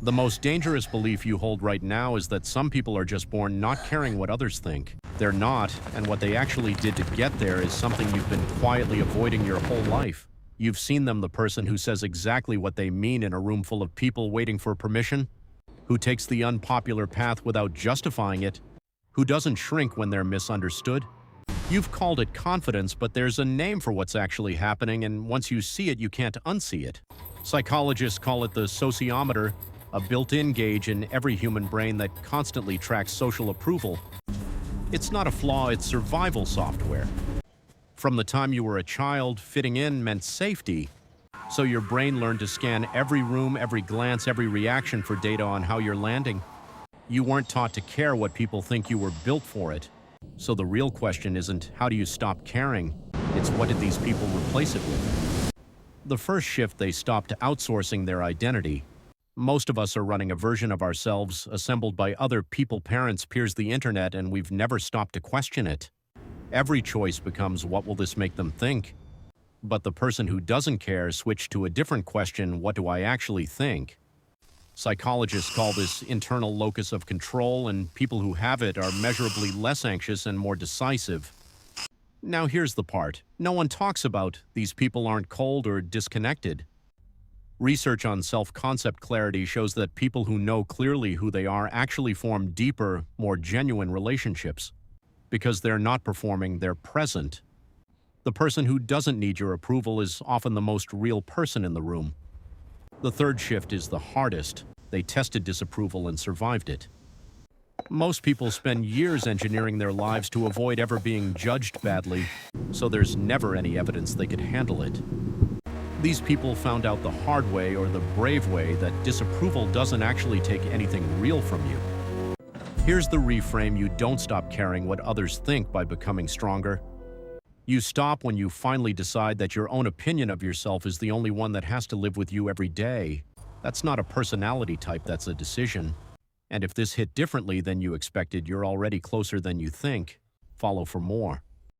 The most dangerous belief you hold right now is that some people are just born not caring what others think. They're not, and what they actually did to get there is something you've been quietly avoiding your whole life. You've seen them, the person who says exactly what they mean in a room full of people waiting for permission, who takes the unpopular path without justifying it, who doesn't shrink when they're misunderstood. You've called it confidence, but there's a name for what's actually happening, and once you see it, you can't unsee it. Psychologists call it the sociometer, a built-in gauge in every human brain that constantly tracks social approval. It's not a flaw, it's survival software. From the time you were a child, fitting in meant safety, so your brain learned to scan every room, every glance, every reaction for data on how you're landing. You weren't taught to care what people think, you were built for it. So the real question isn't, how do you stop caring? It's, what did these people replace it with? The first shift, they stopped outsourcing their identity. Most of us are running a version of ourselves assembled by other people, parents, peers, the internet, and we've never stopped to question it. Every choice becomes, what will this make them think? But the person who doesn't care switched to a different question, what do I actually think? Psychologists call this internal locus of control, and people who have it are measurably less anxious and more decisive. Now here's the part no one talks about. These people aren't cold or disconnected. Research on self-concept clarity shows that people who know clearly who they are actually form deeper, more genuine relationships. Because they're not performing, they're present. The person who doesn't need your approval is often the most real person in the room. The third shift is the hardest. They tested disapproval and survived it. Most people spend years engineering their lives to avoid ever being judged badly, so there's never any evidence they could handle it. These people found out the hard way, or the brave way, that disapproval doesn't actually take anything real from you. Here's the reframe: you don't stop caring what others think by becoming stronger. You stop when you finally decide that your own opinion of yourself is the only one that has to live with you every day. That's not a personality type, that's a decision. And if this hit differently than you expected, you're already closer than you think. Follow for more.